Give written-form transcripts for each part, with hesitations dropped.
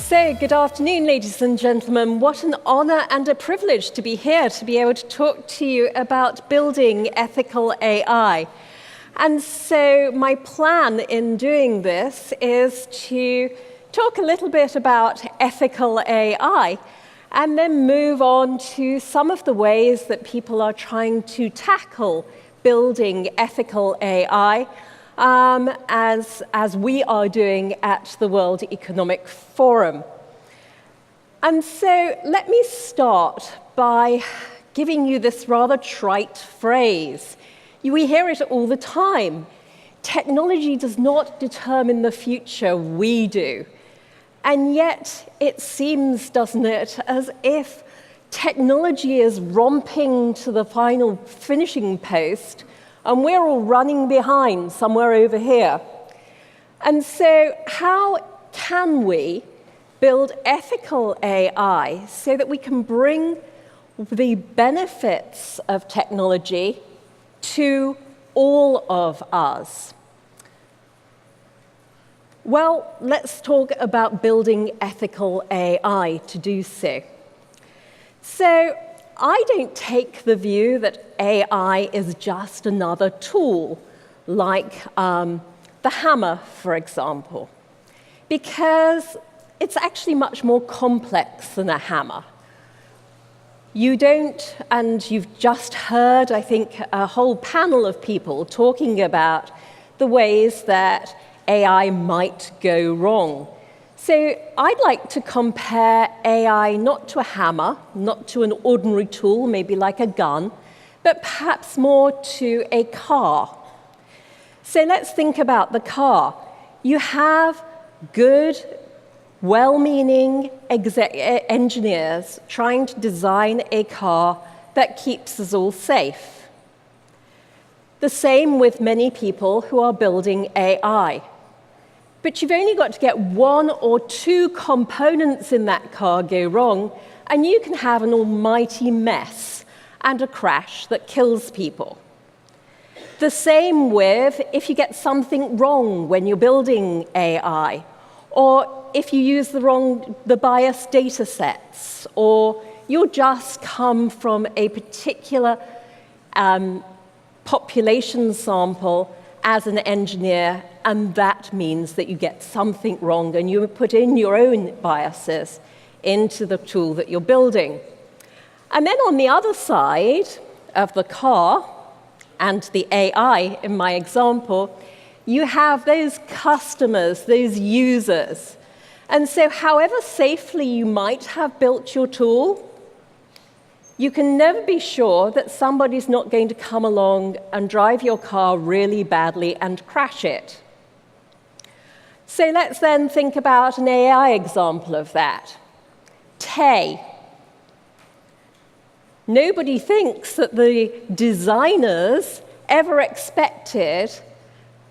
So, good afternoon, ladies and gentlemen. What an honor and a privilege to be here, to be able to talk to you about building ethical AI. And so my plan in doing this is to talk a little bit about ethical AI and then move on to some of the ways that people are trying to tackle building ethical AI as we are doing at the World Economic Forum. And so let me start by giving you this rather trite phrase. We hear it all the time. Technology does not determine the future, we do. And yet it seems, doesn't it, as if technology is romping to the final finishing post and we're all running behind somewhere over here. And so how can we build ethical AI so that we can bring the benefits of technology to all of us? Well, let's talk about building ethical AI to do so. So, I don't take the view that AI is just another tool, like the hammer, for example, because it's actually much more complex than a hammer. You don't, and you've just heard, I think, a whole panel of people talking about the ways that AI might go wrong. So I'd like to compare AI not to a hammer, not to an ordinary tool, maybe like a gun, but perhaps more to a car. So let's think about the car. You have good, well-meaning engineers trying to design a car that keeps us all safe. The same with many people who are building AI. But you've only got to get one or two components in that car go wrong, and you can have an almighty mess and a crash that kills people. The same with if you get something wrong when you're building AI, or if you use the biased data sets, or you just come from a particular population sample as an engineer, and that means that you get something wrong and you put in your own biases into the tool that you're building. And then on the other side of the car and the AI in my example, you have those customers, those users. And so however safely you might have built your tool, you can never be sure that somebody's not going to come along and drive your car really badly and crash it. So let's then think about an AI example of that. Tay. Nobody thinks that the designers ever expected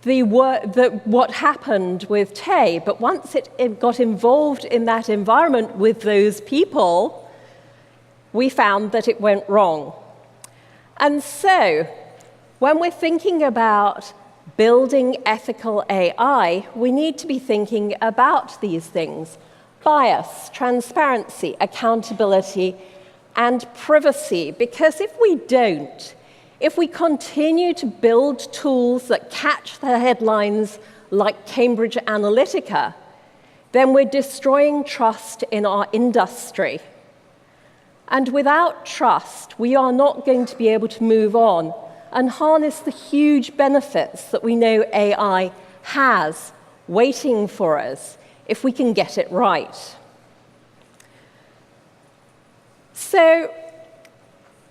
what happened with Tay, but once it got involved in that environment with those people, we found that it went wrong. And so, when we're thinking about building ethical AI, we need to be thinking about these things: bias, transparency, accountability, and privacy. Because if we don't, if we continue to build tools that catch the headlines like Cambridge Analytica, then we're destroying trust in our industry. And without trust, we are not going to be able to move on and harness the huge benefits that we know AI has waiting for us if we can get it right. So,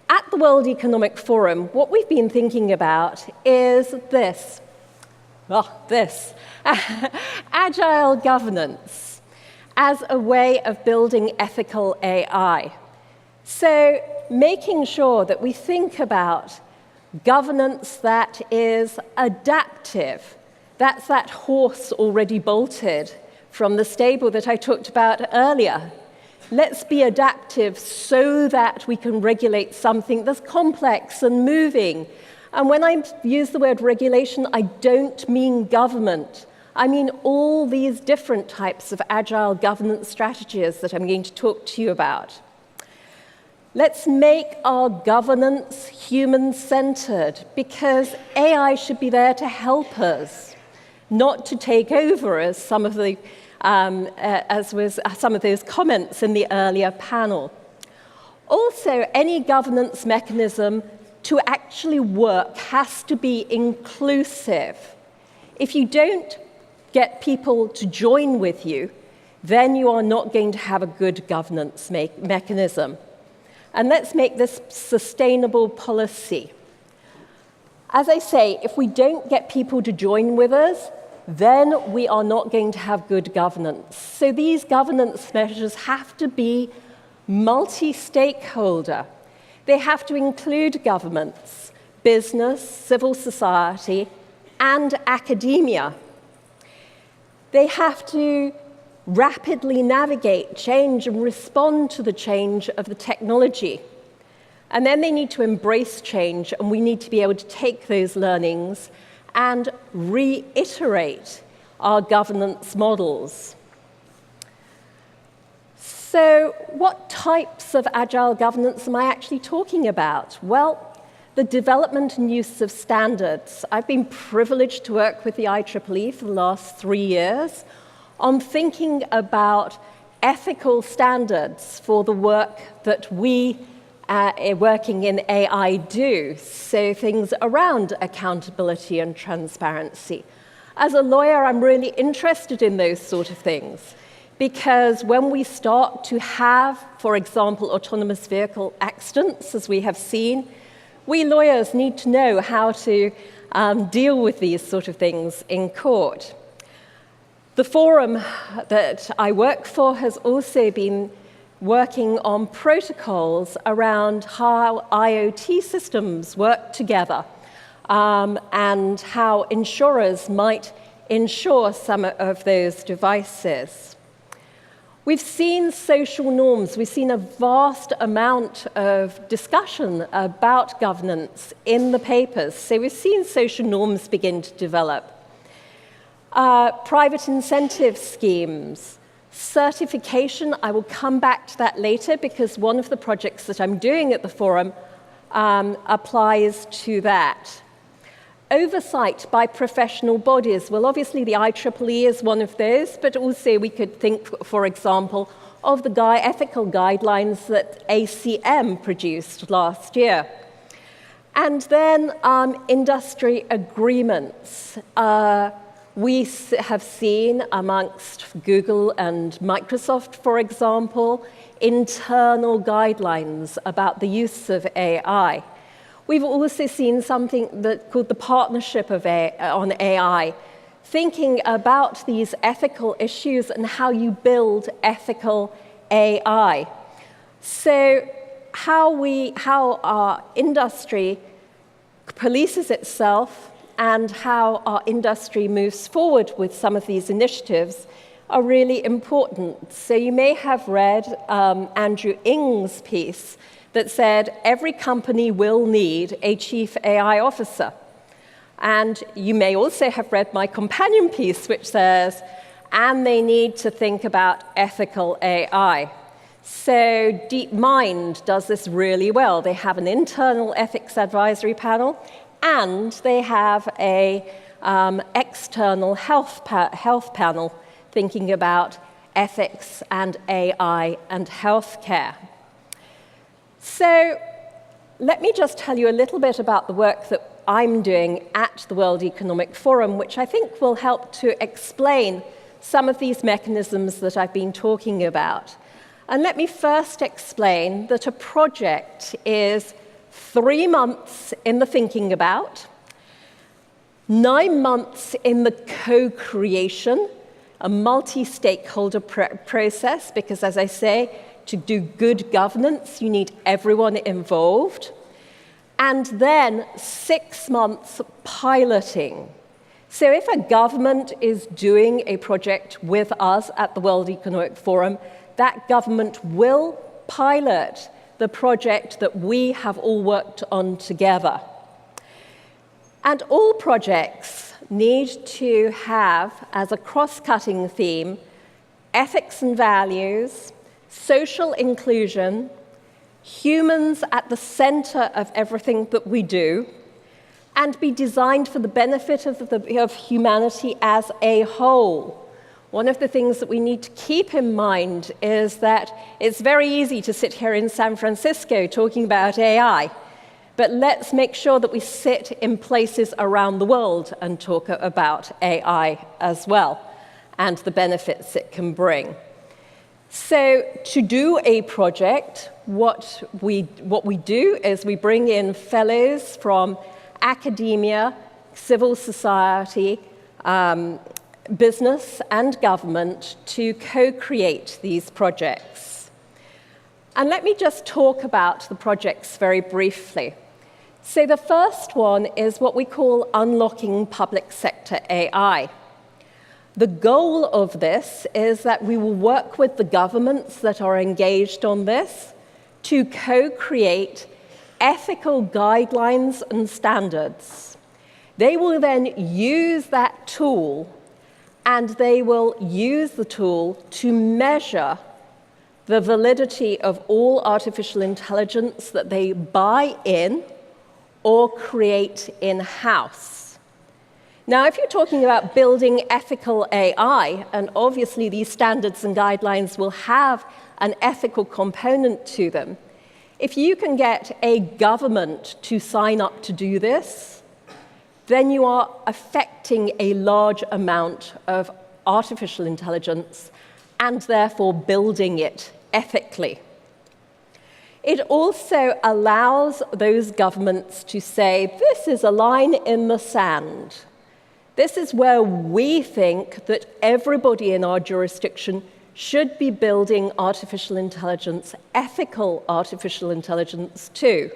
at the World Economic Forum, what we've been thinking about is this. Agile governance as a way of building ethical AI. So, making sure that we think about governance that is adaptive. That's that horse already bolted from the stable that I talked about earlier. Let's be adaptive so that we can regulate something that's complex and moving. And when I use the word regulation, I don't mean government. I mean all these different types of agile governance strategies that I'm going to talk to you about. Let's make our governance human-centered, because AI should be there to help us, not to take over, as some of those comments in the earlier panel. Also, any governance mechanism to actually work has to be inclusive. If you don't get people to join with you, then you are not going to have a good governance mechanism. And let's make this sustainable policy. As I say, if we don't get people to join with us, then we are not going to have good governance. So these governance measures have to be multi-stakeholder. They have to include governments, business, civil society, and academia. They have to rapidly navigate change and respond to the change of the technology. And then they need to embrace change, and we need to be able to take those learnings and reiterate our governance models. So what types of agile governance am I actually talking about? Well, the development and use of standards. I've been privileged to work with the IEEE for the last 3 years on thinking about ethical standards for the work that we working in AI do, so things around accountability and transparency. As a lawyer, I'm really interested in those sort of things, because when we start to have, for example, autonomous vehicle accidents, as we have seen, we lawyers need to know how to deal with these sort of things in court. The forum that I work for has also been working on protocols around how IoT systems work together, and how insurers might insure some of those devices. We've seen social norms. We've seen a vast amount of discussion about governance in the papers. So we've seen social norms begin to develop. Private incentive schemes, certification. I will come back to that later, because one of the projects that I'm doing at the forum applies to that. Oversight by professional bodies. Well, obviously the IEEE is one of those, but also we could think, for example, of the ethical guidelines that ACM produced last year. And then industry agreements. We have seen amongst Google and Microsoft, for example, internal guidelines about the use of AI. We've also seen something called the Partnership on AI, thinking about these ethical issues and how you build ethical AI. So how our industry polices itself and how our industry moves forward with some of these initiatives are really important. So you may have read Andrew Ng's piece that said every company will need a chief AI officer. And you may also have read my companion piece, which says, and they need to think about ethical AI. So DeepMind does this really well. They have an internal ethics advisory panel, and they have an external health panel thinking about ethics and AI and healthcare. So let me just tell you a little bit about the work that I'm doing at the World Economic Forum, which I think will help to explain some of these mechanisms that I've been talking about. And let me first explain that a project is 3 months in the thinking about, 9 months in the co-creation, a multi-stakeholder process, because as I say, to do good governance, you need everyone involved. And then 6 months piloting. So if a government is doing a project with us at the World Economic Forum, that government will pilot the project that we have all worked on together. And all projects need to have, as a cross-cutting theme, ethics and values, social inclusion, humans at the center of everything that we do, and be designed for the benefit of humanity as a whole. One of the things that we need to keep in mind is that it's very easy to sit here in San Francisco talking about AI, but let's make sure that we sit in places around the world and talk about AI as well, and the benefits it can bring. So to do a project, what we do is we bring in fellows from academia, civil society, business and government to co-create these projects. And let me just talk about the projects very briefly. So the first one is what we call unlocking public sector AI. The goal of this is that we will work with the governments that are engaged on this to co-create ethical guidelines and standards. They will then use that tool, and they will use the tool to measure the validity of all artificial intelligence that they buy in or create in-house. Now, if you're talking about building ethical AI, and obviously these standards and guidelines will have an ethical component to them, if you can get a government to sign up to do this, then you are affecting a large amount of artificial intelligence and therefore building it ethically. It also allows those governments to say, this is a line in the sand. This is where we think that everybody in our jurisdiction should be building artificial intelligence, ethical artificial intelligence too.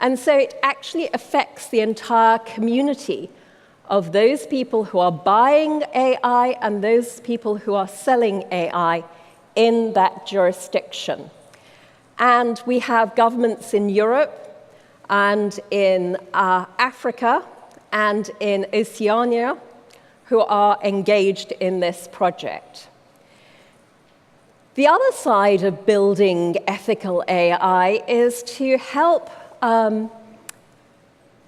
And so it actually affects the entire community of those people who are buying AI and those people who are selling AI in that jurisdiction. And we have governments in Europe and in Africa and in Oceania who are engaged in this project. The other side of building ethical AI is to help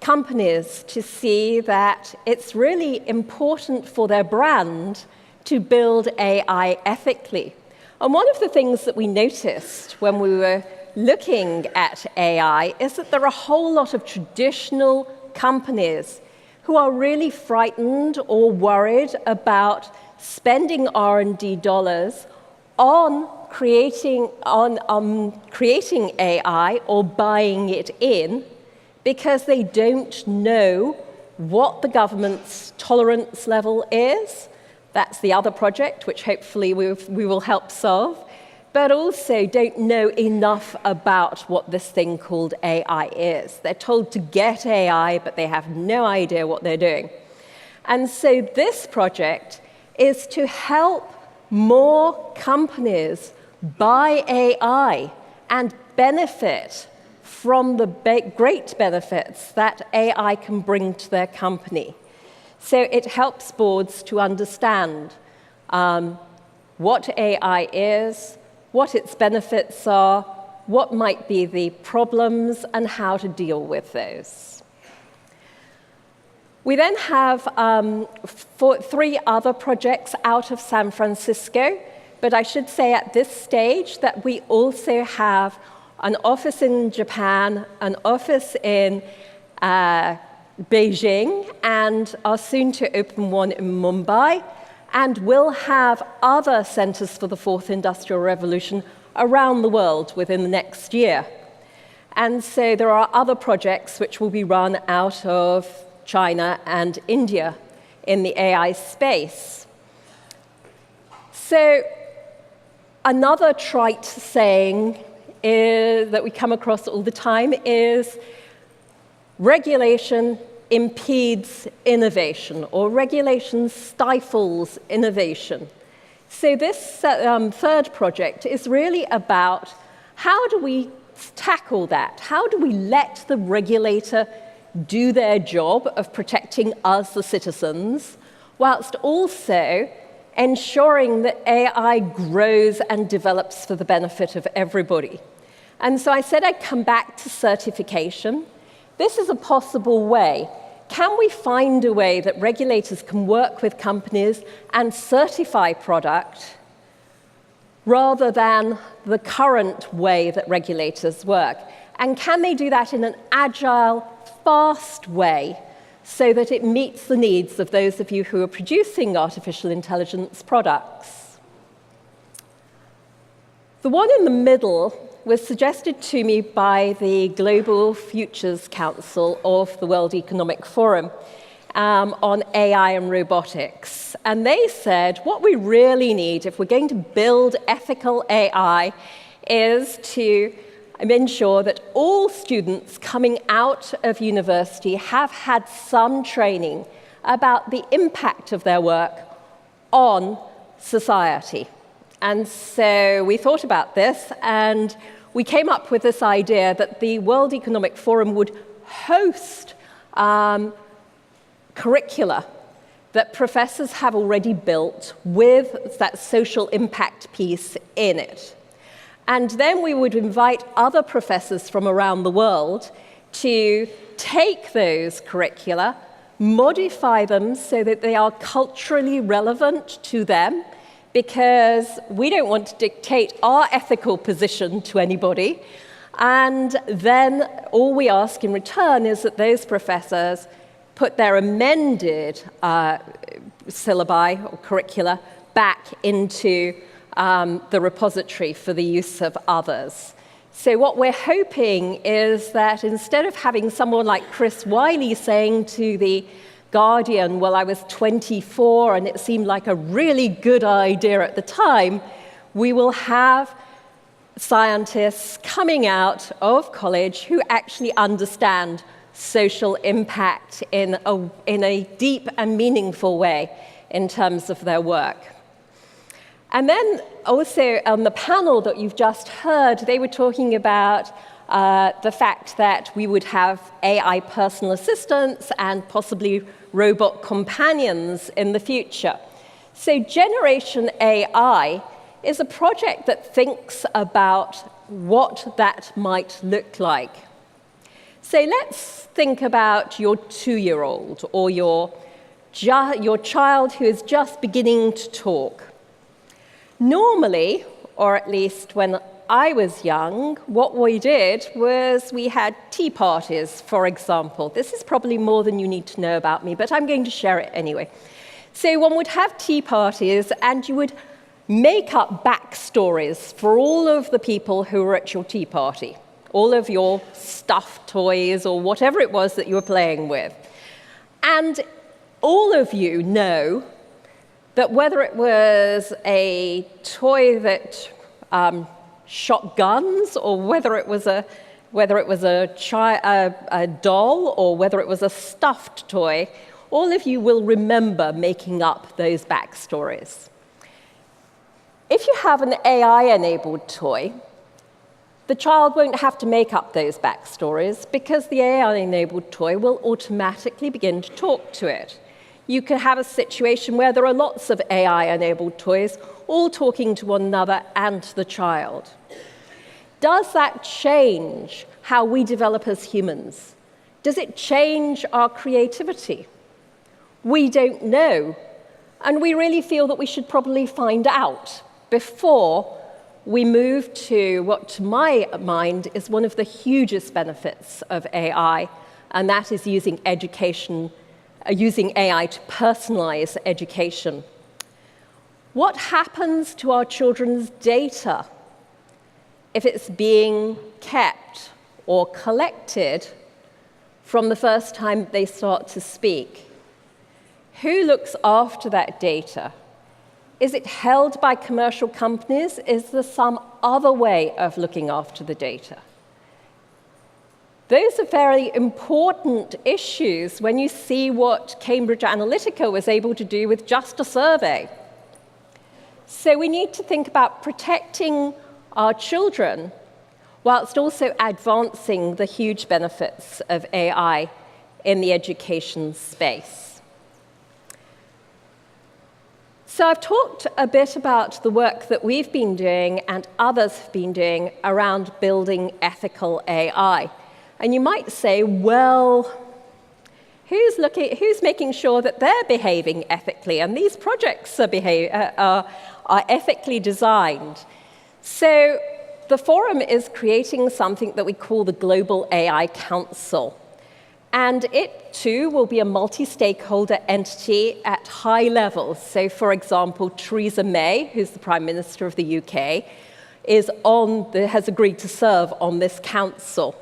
companies to see that it's really important for their brand to build AI ethically. And one of the things that we noticed when we were looking at AI is that there are a whole lot of traditional companies who are really frightened or worried about spending R&D dollars on creating AI or buying it in because they don't know what the government's tolerance level is. That's the other project, which hopefully we will help solve, but also don't know enough about what this thing called AI is. They're told to get AI, but they have no idea what they're doing. And so this project is to help more companies buy AI and benefit from the great benefits that AI can bring to their company. So it helps boards to understand what AI is, what its benefits are, what might be the problems, and how to deal with those. We then have 3 other projects out of San Francisco, but I should say at this stage that we also have an office in Japan, an office in Beijing, and are soon to open one in Mumbai, and will have other centers for the 4th Industrial Revolution around the world within the next year. And so there are other projects which will be run out of China and India in the AI space. So another trite saying that we come across all the time is regulation impedes innovation, or regulation stifles innovation. So this third project is really about how do we tackle that? How do we let the regulator do their job of protecting us, the citizens, whilst also ensuring that AI grows and develops for the benefit of everybody. And so I said I'd come back to certification. This is a possible way. Can we find a way that regulators can work with companies and certify product rather than the current way that regulators work? And can they do that in an agile, fast way so that it meets the needs of those of you who are producing artificial intelligence products? The one in the middle was suggested to me by the Global Futures Council of the World Economic Forum on AI and robotics. And they said what we really need if we're going to build ethical AI is to ensure that all students coming out of university have had some training about the impact of their work on society. And so we thought about this, and we came up with this idea that the World Economic Forum would host curricula that professors have already built with that social impact piece in it. And then we would invite other professors from around the world to take those curricula, modify them so that they are culturally relevant to them, because we don't want to dictate our ethical position to anybody. And then all we ask in return is that those professors put their amended syllabi or curricula back into the repository for the use of others. So what we're hoping is that instead of having someone like Chris Wiley saying to the Guardian, well, I was 24 and it seemed like a really good idea at the time, we will have scientists coming out of college who actually understand social impact in a deep and meaningful way in terms of their work. And then also on the panel that you've just heard, they were talking about the fact that we would have AI personal assistants and possibly robot companions in the future. So Generation AI is a project that thinks about what that might look like. So let's think about your 2-year-old or your child who is just beginning to talk. Normally, or at least when I was young, what we did was we had tea parties, for example. This is probably more than you need to know about me, but I'm going to share it anyway. So one would have tea parties, and you would make up backstories for all of the people who were at your tea party, all of your stuffed toys or whatever it was that you were playing with. And all of you know that whether it was a toy that shot guns, or whether it was a doll, or whether it was a stuffed toy, all of you will remember making up those backstories. If you have an AI-enabled toy, the child won't have to make up those backstories because the AI-enabled toy will automatically begin to talk to it. You can have a situation where there are lots of AI-enabled toys all talking to one another and to the child. Does that change how we develop as humans? Does it change our creativity? We don't know, and we really feel that we should probably find out before we move to what, to my mind, is one of the hugest benefits of AI, and that is using AI to personalize education. What happens to our children's data if it's being kept or collected from the first time they start to speak? Who looks after that data? Is it held by commercial companies? Is there some other way of looking after the data? Those are very important issues when you see what Cambridge Analytica was able to do with just a survey. So we need to think about protecting our children whilst also advancing the huge benefits of AI in the education space. So I've talked a bit about the work that we've been doing and others have been doing around building ethical AI. And you might say, well, who's making sure that they're behaving ethically? And these projects are ethically designed. So the forum is creating something that we call the Global AI Council. And it, too, will be a multi-stakeholder entity at high levels. So, for example, Theresa May, who's the Prime Minister of the UK, has agreed to serve on this council.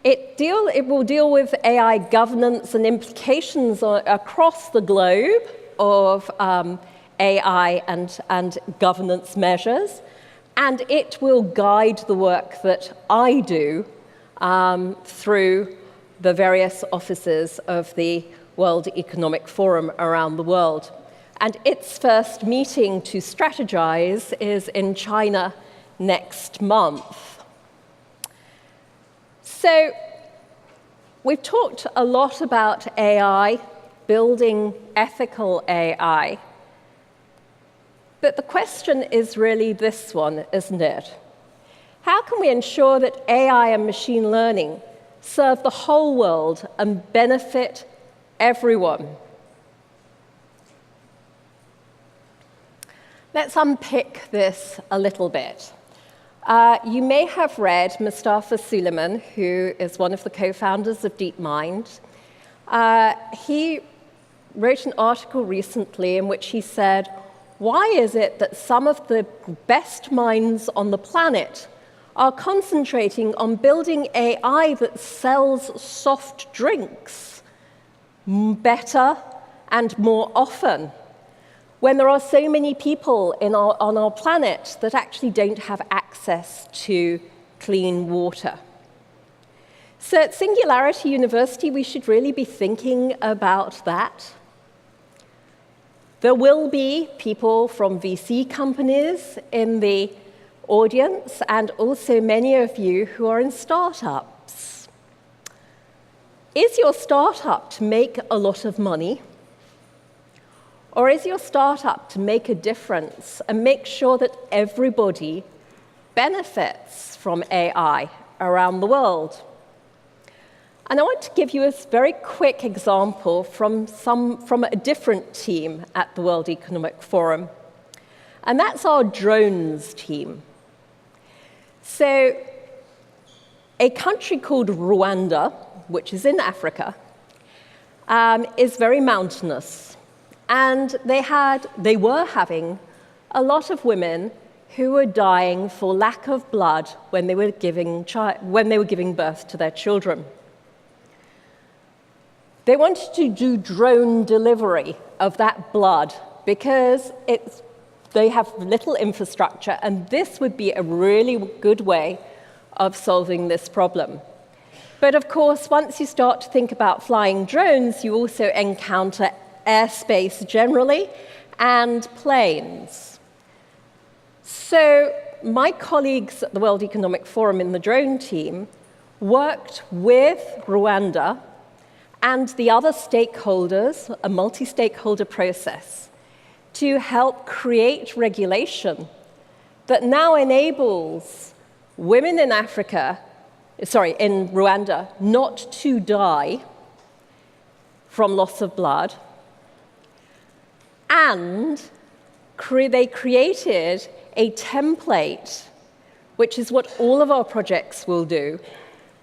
It will deal with AI governance and implications across the globe of AI and governance measures. And it will guide the work that I do through the various offices of the World Economic Forum around the world. And its first meeting to strategize is in China next month. So we've talked a lot about AI, building ethical AI. But the question is really this one, isn't it? How can we ensure that AI and machine learning serve the whole world and benefit everyone? Let's unpick this a little bit. You may have read Mustafa Suleyman, who is one of the co-founders of DeepMind. He wrote an article recently in which he said, why is it that some of the best minds on the planet are concentrating on building AI that sells soft drinks better and more often, when there are so many people on our planet that actually don't have access to clean water? So at Singularity University, we should really be thinking about that. There will be people from VC companies in the audience, and also many of you who are in startups. Is your startup to make a lot of money? Or is your startup to make a difference and make sure that everybody benefits from AI around the world? And I want to give you a very quick example from a different team at the World Economic Forum. And that's our drones team. So a country called Rwanda, which is in Africa, is very mountainous. And they were having a lot of women who were dying for lack of blood when they were giving birth to their children. They wanted to do drone delivery of that blood because they have little infrastructure, and this would be a really good way of solving this problem. But of course, once you start to think about flying drones, you also encounter airspace generally and planes. So my colleagues at the World Economic Forum in the drone team worked with Rwanda and the other stakeholders, a multi-stakeholder process, to help create regulation that now enables women in Rwanda not to die from loss of blood. And they created a template, which is what all of our projects will do,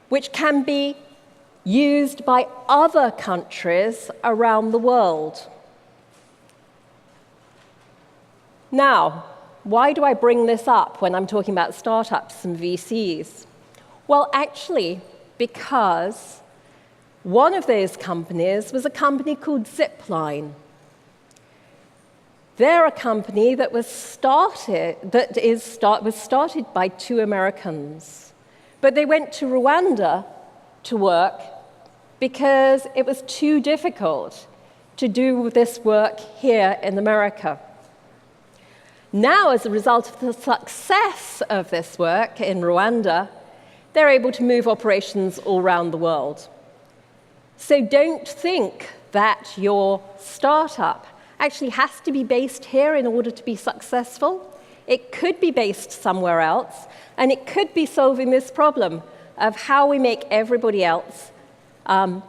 which can be used by other countries around the world. Now, why do I bring this up when I'm talking about startups and VCs? Well, actually, because one of those companies was a company called Zipline. They're a company that was started by two Americans. But they went to Rwanda to work because it was too difficult to do this work here in America. Now, as a result of the success of this work in Rwanda, they're able to move operations all around the world. So don't think that your startup actually has to be based here in order to be successful. It could be based somewhere else, and it could be solving this problem of how we make everybody else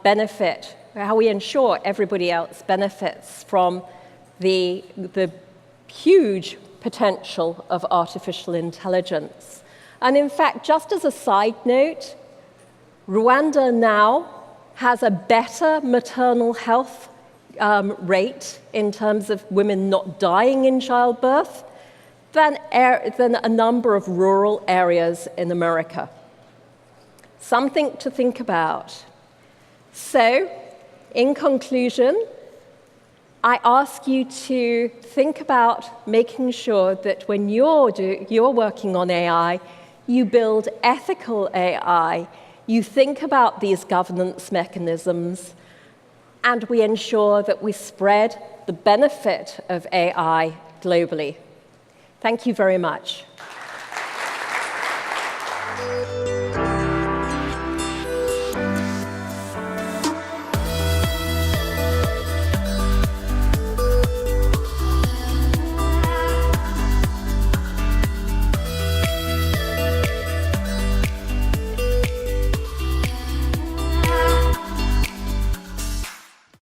benefit, how we ensure everybody else benefits from the huge potential of artificial intelligence. And in fact, just as a side note, Rwanda now has a better maternal health rate in terms of women not dying in childbirth than a number of rural areas in America. Something to think about. So, in conclusion, I ask you to think about making sure that when you're working on AI, you build ethical AI, you think about these governance mechanisms, and we ensure that we spread the benefit of AI globally. Thank you very much.